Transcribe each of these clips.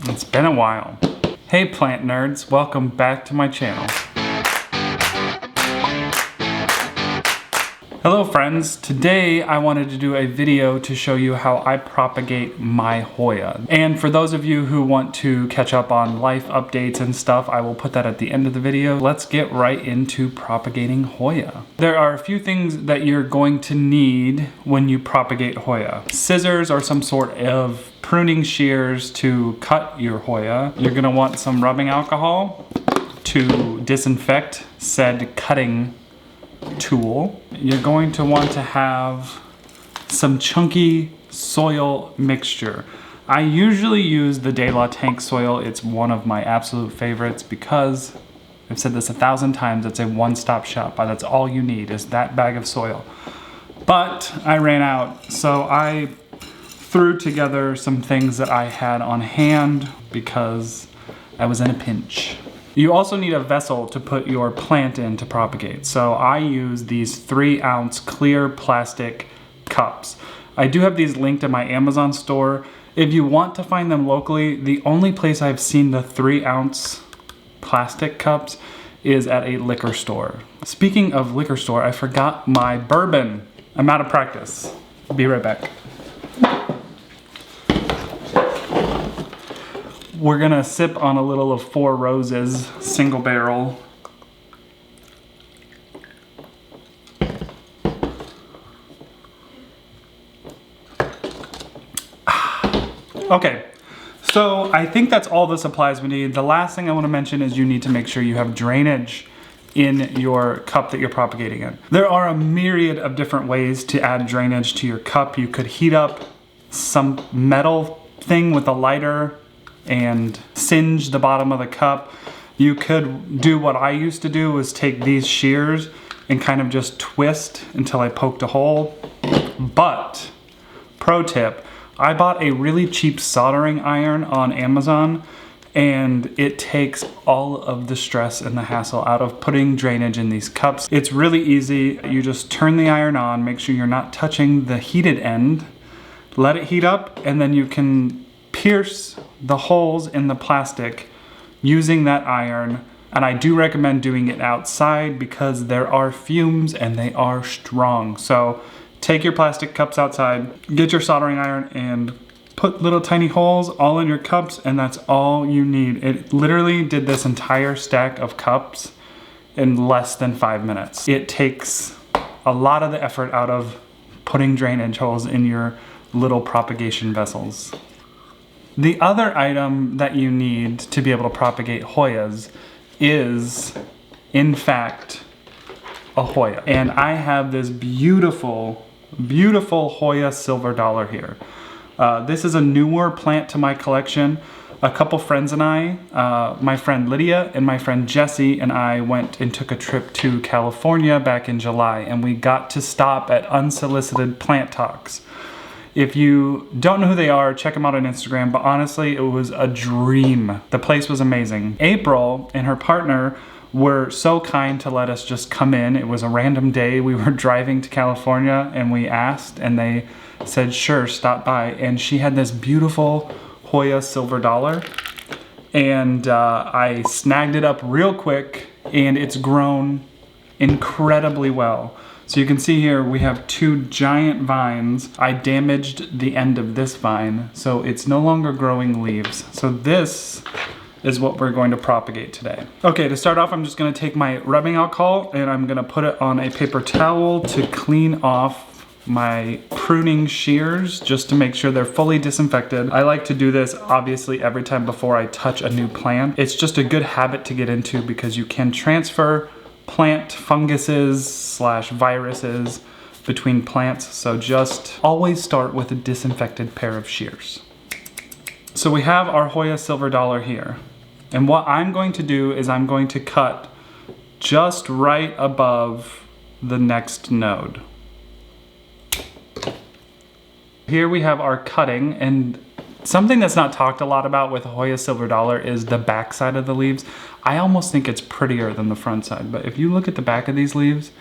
It's been a while. Hey plant nerds, welcome back to my channel. Hello friends, today I wanted to do a video to show you how I propagate my Hoya. And for those of you who want to catch up on life updates and stuff, I will put that at the end of the video. Let's get right into propagating Hoya. There are a few things that you're going to need when you propagate Hoya. Scissors or some sort of pruning shears to cut your Hoya. You're gonna want some rubbing alcohol to disinfect said cutting tool. You're going to want to have some chunky soil mixture. I usually use the De La Tank soil. It's one of my absolute favorites because I've said this 1,000 times, it's a one-stop shop. That's all you need is that bag of soil. But I ran out, so I threw together some things that I had on hand because I was in a pinch. You also need a vessel to put your plant in to propagate. So I use these 3-ounce clear plastic cups. I do have these linked in my Amazon store. If you want to find them locally, the only place I've seen the 3-ounce plastic cups is at a liquor store. Speaking of liquor store, I forgot my bourbon. I'm out of practice. Be right back. We're gonna sip on a little of Four Roses single barrel. Okay, so I think that's all the supplies we need. The last thing I wanna mention is you need to make sure you have drainage in your cup that you're propagating in. There are a myriad of different ways to add drainage to your cup. You could heat up some metal thing with a lighter and singe the bottom of the cup. You could do what I used to do, was take these shears and kind of just twist until I poked a hole. But, pro tip, I bought a really cheap soldering iron on Amazon and it takes all of the stress and the hassle out of putting drainage in these cups. It's really easy. You just turn the iron on, make sure you're not touching the heated end, let it heat up, and then you can pierce the holes in the plastic using that iron. And I do recommend doing it outside because there are fumes and they are strong. So take your plastic cups outside, get your soldering iron and put little tiny holes all in your cups, and that's all you need. It literally did this entire stack of cups in less than 5 minutes. It takes a lot of the effort out of putting drainage holes in your little propagation vessels. The other item that you need to be able to propagate Hoyas is, in fact, a Hoya. And I have this beautiful, beautiful Hoya silver dollar here. This is a newer plant to my collection. A couple friends and I, my friend Lydia and my friend Jessie and I went and took a trip to California back in July, and we got to stop at Unsolicited Plant Talks. If you don't know who they are, check them out on Instagram, but honestly, it was a dream. The place was amazing. April and her partner were so kind to let us just come in. It was a random day. We were driving to California and we asked and they said, sure, stop by. And she had this beautiful Hoya silver dollar and I snagged it up real quick and it's grown incredibly well. So you can see here we have 2 giant vines. I damaged the end of this vine, so it's no longer growing leaves. So this is what we're going to propagate today. Okay, to start off, I'm just gonna take my rubbing alcohol and I'm gonna put it on a paper towel to clean off my pruning shears just to make sure they're fully disinfected. I like to do this obviously every time before I touch a new plant. It's just a good habit to get into because you can transfer plant funguses / viruses between plants, so just always start with a disinfected pair of shears. So we have our Hoya silver dollar here, and what I'm going to do is I'm going to cut just right above the next node. Here we have our cutting, and something that's not talked a lot about with Hoya silver dollar is the back side of the leaves. I almost think it's prettier than the front side, but if you look at the back of these leaves,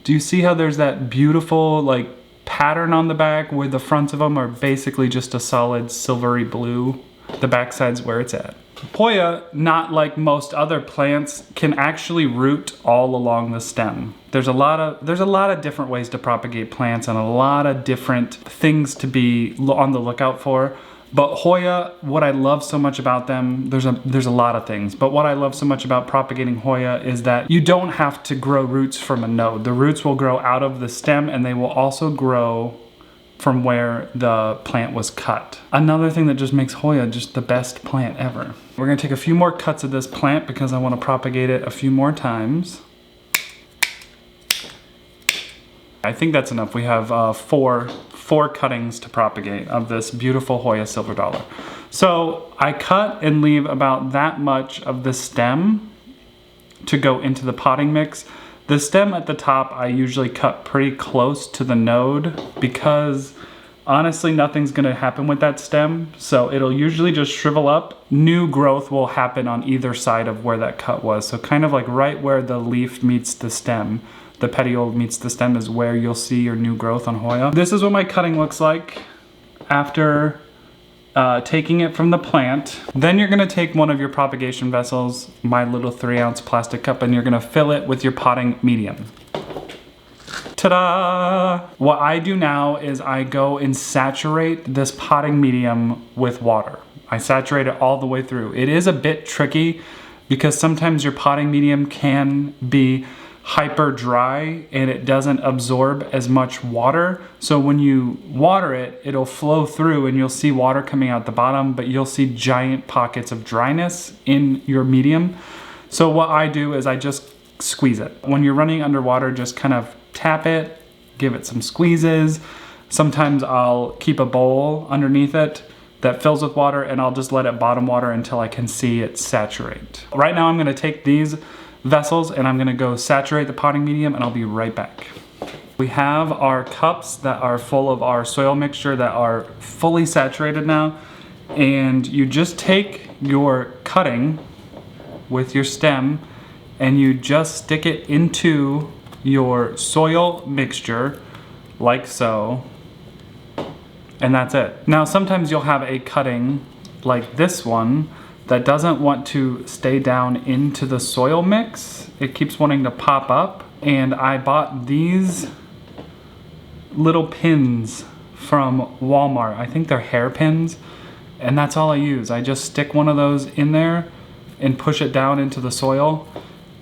do you see how there's that beautiful like pattern on the back where the fronts of them are basically just a solid silvery blue? the backside's where it's at. Hoya, not like most other plants, can actually root all along the stem. There's a lot of different ways to propagate plants and a lot of different things to be on the lookout for. But Hoya, what I love so much about them, there's a lot of things, but what I love so much about propagating Hoya is that you don't have to grow roots from a node. The roots will grow out of the stem and they will also grow from where the plant was cut. Another thing that just makes Hoya just the best plant ever. We're gonna take a few more cuts of this plant because I wanna propagate it a few more times. I think that's enough. We have four cuttings to propagate of this beautiful Hoya silver dollar. So I cut and leave about that much of the stem to go into the potting mix. The stem at the top I usually cut pretty close to the node because honestly nothing's gonna happen with that stem, so it'll usually just shrivel up. New growth will happen on either side of where that cut was, so kind of like right where the leaf meets the stem, the petiole meets the stem is where you'll see your new growth on Hoya. This is what my cutting looks like after taking it from the plant. Then you're gonna take one of your propagation vessels, my little 3-ounce plastic cup, and you're gonna fill it with your potting medium. Ta-da! What I do now is I go and saturate this potting medium with water. I saturate it all the way through. It is a bit tricky because sometimes your potting medium can be hyper dry and it doesn't absorb as much water. So when you water it, it'll flow through and you'll see water coming out the bottom, but you'll see giant pockets of dryness in your medium. So what I do is I just squeeze it. When you're running underwater, just kind of tap it, give it some squeezes. Sometimes I'll keep a bowl underneath it that fills with water and I'll just let it bottom water until I can see it saturate. Right now I'm gonna take these vessels and I'm gonna go saturate the potting medium and I'll be right back. We have our cups that are full of our soil mixture that are fully saturated now, and you just take your cutting with your stem and you just stick it into your soil mixture like so, and that's it. Now sometimes you'll have a cutting like this one that doesn't want to stay down into the soil mix. It keeps wanting to pop up, and I bought these little pins from Walmart. I think they're hair pins, and that's all I use. I just stick one of those in there and push it down into the soil,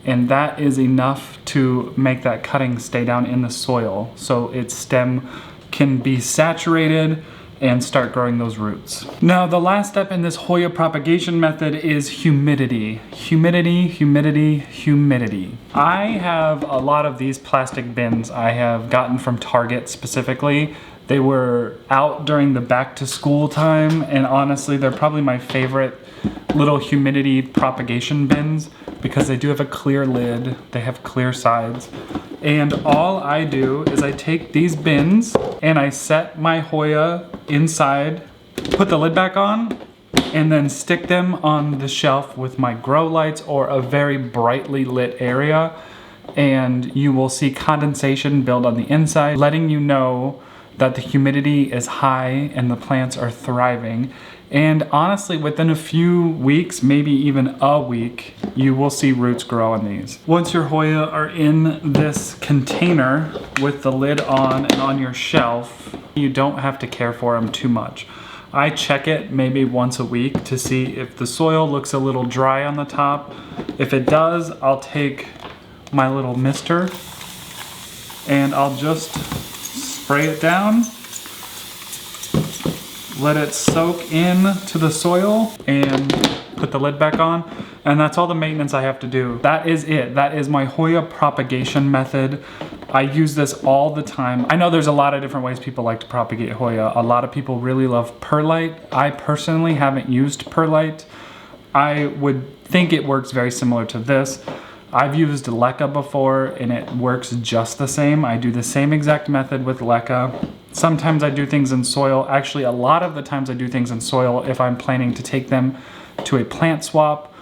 and that is enough to make that cutting stay down in the soil so its stem can be saturated and start growing those roots. Now, the last step in this Hoya propagation method is humidity. Humidity, humidity, humidity. I have a lot of these plastic bins I have gotten from Target specifically. They were out during the back to school time, and honestly, they're probably my favorite little humidity propagation bins because they do have a clear lid, they have clear sides. And all I do is I take these bins and I set my Hoya inside, put the lid back on, and then stick them on the shelf with my grow lights or a very brightly lit area. And you will see condensation build on the inside, letting you know that the humidity is high and the plants are thriving. And honestly, within a few weeks, maybe even a week, you will see roots grow on these. Once your Hoya are in this container with the lid on and on your shelf, you don't have to care for them too much. I check it maybe once a week to see if the soil looks a little dry on the top. If it does, I'll take my little mister and I'll just spray it down, let it soak in to the soil, and put the lid back on. And that's all the maintenance I have to do. That is it. That is my Hoya propagation method. I use this all the time. I know there's a lot of different ways people like to propagate Hoya. A lot of people really love perlite. I personally haven't used perlite. I would think it works very similar to this. I've used leca before and it works just the same. I do the same exact method with leca. Sometimes I do things in soil. Actually, a lot of the times I do things in soil if I'm planning to take them to a plant swap,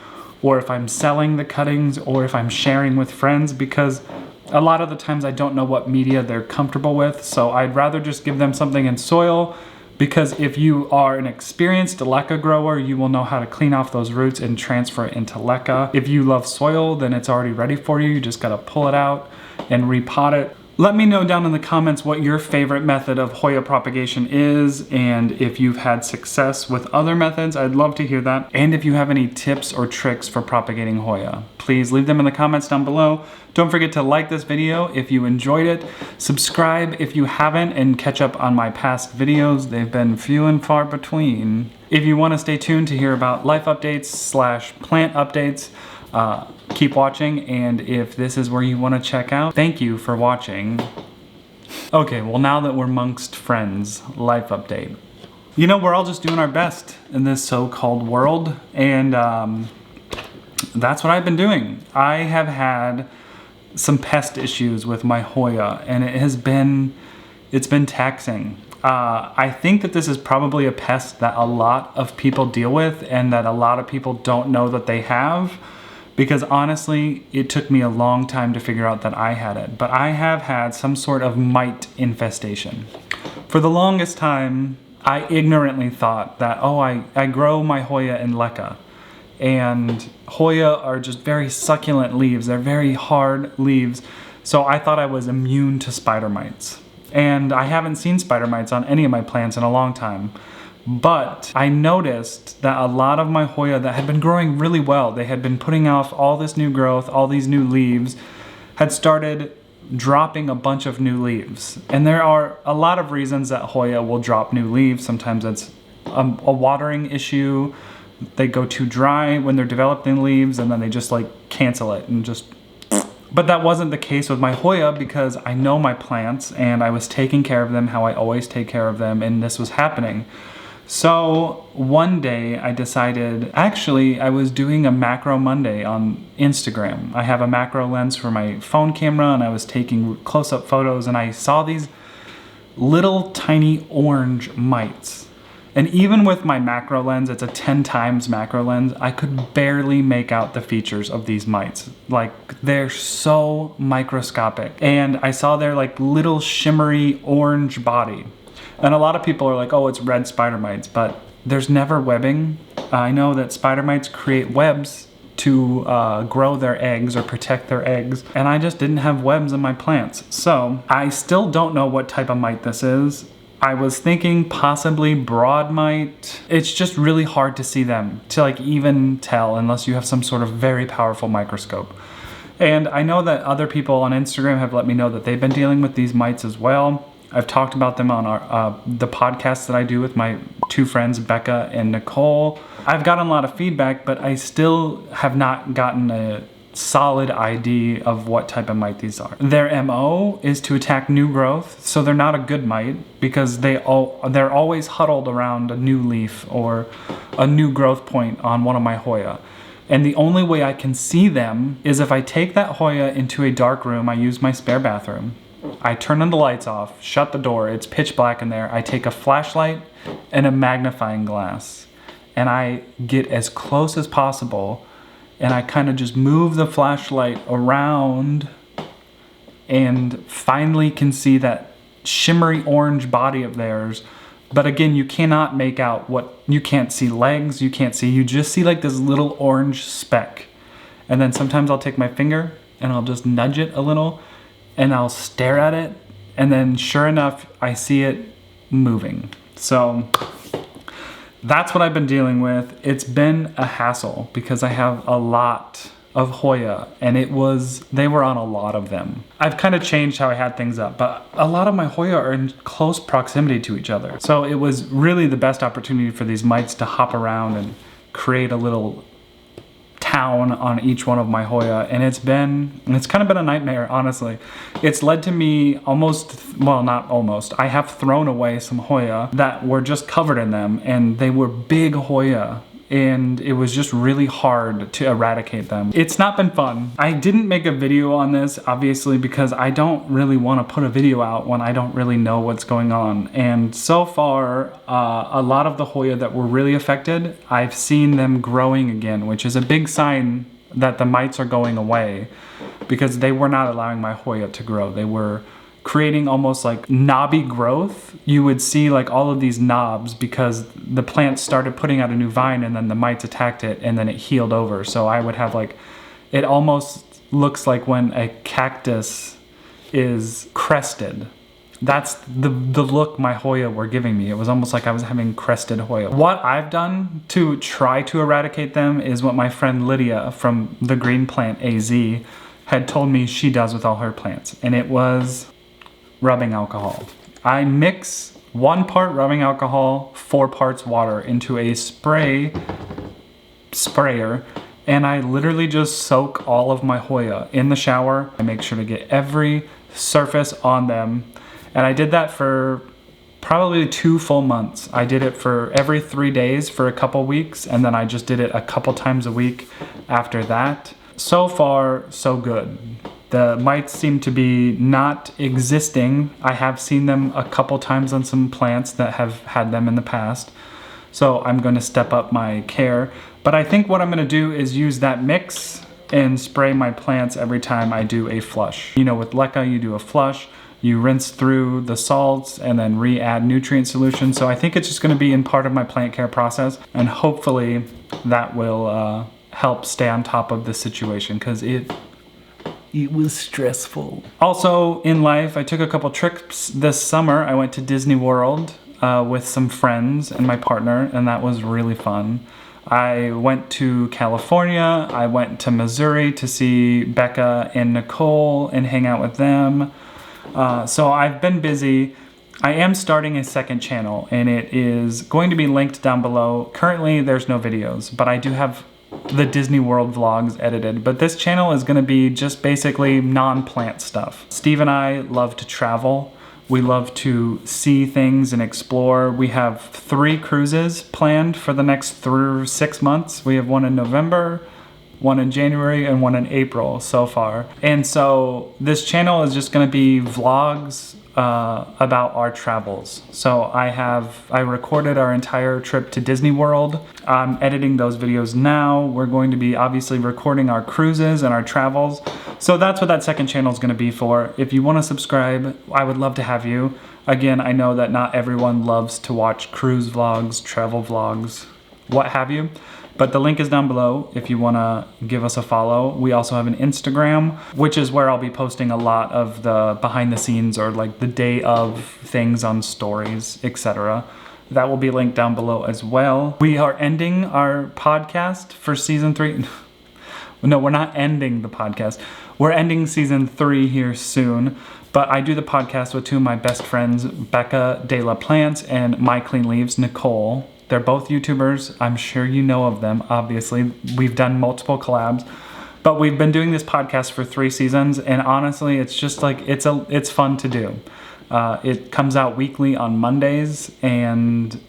or if I'm selling the cuttings, or if I'm sharing with friends, because a lot of the times I don't know what media they're comfortable with. So I'd rather just give them something in soil, because if you are an experienced leca grower, you will know how to clean off those roots and transfer it into leca. If you love soil, then it's already ready for you. You just gotta pull it out and repot it. Let me know down in the comments what your favorite method of Hoya propagation is, and if you've had success with other methods, I'd love to hear that. And if you have any tips or tricks for propagating Hoya, please leave them in the comments down below. Don't forget to like this video if you enjoyed it, subscribe if you haven't, and catch up on my past videos. They've been few and far between. If you want to stay tuned to hear about life updates / plant updates, keep watching, and if this is where you want to check out, thank you for watching. Okay, well, now that we're amongst friends, life update. You know, we're all just doing our best in this so-called world, and that's what I've been doing. I have had some pest issues with my Hoya, and it's been taxing. I think that this is probably a pest that a lot of people deal with and that a lot of people don't know that they have, because honestly, it took me a long time to figure out that I had it. But I have had some sort of mite infestation. For the longest time, I ignorantly thought that, oh, I grow my Hoya in leca. And Hoya are just very succulent leaves. They're very hard leaves. So I thought I was immune to spider mites. And I haven't seen spider mites on any of my plants in a long time. But I noticed that a lot of my Hoya that had been growing really well, they had been putting off all this new growth, all these new leaves, had started dropping a bunch of new leaves. And there are a lot of reasons that Hoya will drop new leaves. Sometimes it's a watering issue. They go too dry when they're developing leaves, and then they just like cancel it and just... But that wasn't the case with my Hoya, because I know my plants and I was taking care of them how I always take care of them, and this was happening. So one day I decided, actually I was doing a macro Monday on Instagram. I have a macro lens for my phone camera, and I was taking close-up photos, and I saw these little tiny orange mites. And even with my macro lens, it's a 10 times macro lens, I could barely make out the features of these mites. Like, they're so microscopic. And I saw their like little shimmery orange body. And a lot of people are like, oh, it's red spider mites, but there's never webbing. I know that spider mites create webs to grow their eggs or protect their eggs, and I just didn't have webs in my plants. So I still don't know what type of mite this is. I was thinking possibly broad mite. It's just really hard to see them, to like even tell, unless you have some sort of very powerful microscope. And I know that other people on Instagram have let me know that they've been dealing with these mites as well. I've talked about them on the podcast that I do with my two friends, Becca and Nicole. I've gotten a lot of feedback, but I still have not gotten a solid ID of what type of mite these are. Their MO is to attack new growth, so they're not a good mite, because they're always huddled around a new leaf or a new growth point on one of my Hoya. And the only way I can see them is if I take that Hoya into a dark room. I use my spare bathroom. I turn on the lights off, shut the door, it's pitch black in there. I take a flashlight and a magnifying glass, and I get as close as possible, and I kind of just move the flashlight around and finally can see that shimmery orange body of theirs. But again, you cannot make out you can't see legs, you just see like this little orange speck. And then sometimes I'll take my finger and I'll just nudge it a little, and I'll stare at it, and then sure enough, I see it moving. So that's what I've been dealing with. It's been a hassle because I have a lot of Hoya, and they were on a lot of them. I've kind of changed how I had things up, but a lot of my Hoya are in close proximity to each other. So it was really the best opportunity for these mites to hop around and create a little town on each one of my Hoya, and it's kind of been a nightmare, honestly. It's led to me I have thrown away some Hoya that were just covered in them, and they were big Hoya, and it was just really hard to eradicate them. It's not been fun. I didn't make a video on this, obviously, because I don't really want to put a video out when I don't really know what's going on. And so far, a lot of the Hoya that were really affected, I've seen them growing again, which is a big sign that the mites are going away, because they were not allowing my Hoya to grow. They were creating almost like knobby growth. You would see like all of these knobs because the plant started putting out a new vine and then the mites attacked it and then it healed over. So I would have like, it almost looks like when a cactus is crested. That's the look my Hoya were giving me. It was almost like I was having crested Hoya. What I've done to try to eradicate them is what my friend Lydia from the Green Plant AZ had told me she does with all her plants. And it was rubbing alcohol. I mix 1 part rubbing alcohol, 4 parts water into a sprayer, and I literally just soak all of my Hoya in the shower. I make sure to get every surface on them. And I did that for probably 2 full months. I did it for every 3 days for a couple weeks, and then I just did it a couple times a week after that. So far, so good. The mites seem to be not existing. I have seen them a couple times on some plants that have had them in the past. So I'm going to step up my care. But I think what I'm going to do is use that mix and spray my plants every time I do a flush. You know, with leca, you do a flush. You rinse through the salts and then re-add nutrient solution. So I think it's just going to be in part of my plant care process, and hopefully that will help stay on top of the situation, because it was stressful. Also in life, I took a couple trips this summer. I went to Disney World with some friends and my partner, and that was really fun. I went to California. I went to Missouri to see Becca and Nicole and hang out with them. So I've been busy. I am starting a second channel, and it is going to be linked down below. Currently there's no videos, but I do have the Disney World vlogs edited. But this channel is going to be just basically non-plant stuff. Steve and I love to travel. We love to see things and explore. We have 3 cruises planned for the next 6 months. We have one in November, one in January, and one in April so far. And so this channel is just gonna be vlogs about our travels. So I recorded our entire trip to Disney World. I'm editing those videos now. We're going to be obviously recording our cruises and our travels. So that's what that second channel is gonna be for. If you wanna subscribe, I would love to have you. Again, I know that not everyone loves to watch cruise vlogs, travel vlogs, what have you. But the link is down below if you wanna give us a follow. We also have an Instagram, which is where I'll be posting a lot of the behind the scenes or like the day of things on stories, etc. That will be linked down below as well. We are ending our podcast for season 3. No, we're not ending the podcast. We're ending season 3 here soon. But I do the podcast with 2 of my best friends, Becca de la Plants and My Clean Leaves, Nicole. They're both YouTubers. I'm sure you know of them, obviously. We've done multiple collabs, but we've been doing this podcast for 3 seasons, and honestly, it's just like, it's fun to do. It comes out weekly on Mondays, and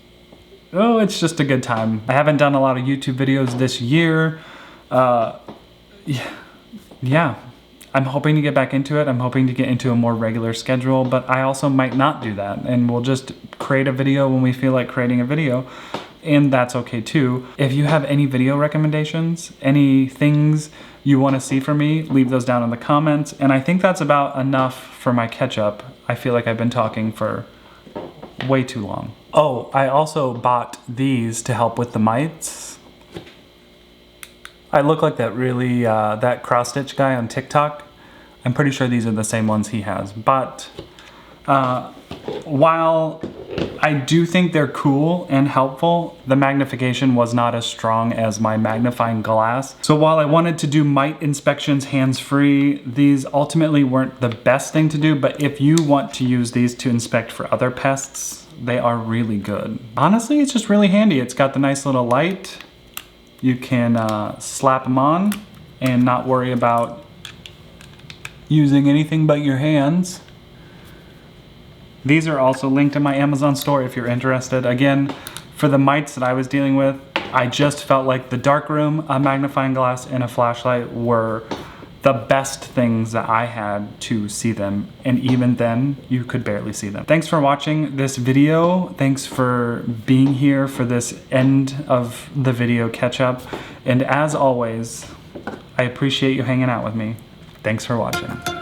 it's just a good time. I haven't done a lot of YouTube videos this year. Yeah. I'm hoping to get back into it. I'm hoping to get into a more regular schedule, but I also might not do that, and we'll just create a video when we feel like creating a video, and that's okay too. If you have any video recommendations, any things you want to see from me, leave those down in the comments. And I think that's about enough for my catch-up. I feel like I've been talking for way too long. Oh, I also bought these to help with the mites. I look like that really, that cross-stitch guy on TikTok. I'm pretty sure these are the same ones he has. But while I do think they're cool and helpful, the magnification was not as strong as my magnifying glass. So while I wanted to do mite inspections hands-free, these ultimately weren't the best thing to do, but if you want to use these to inspect for other pests, they are really good. Honestly, it's just really handy. It's got the nice little light. You can slap them on and not worry about using anything but your hands. These are also linked in my Amazon store if you're interested. Again, for the mites that I was dealing with, I just felt like the darkroom, a magnifying glass, and a flashlight were the best things that I had to see them. And even then, you could barely see them. Thanks for watching this video. Thanks for being here for this end of the video catch up. And as always, I appreciate you hanging out with me. Thanks for watching.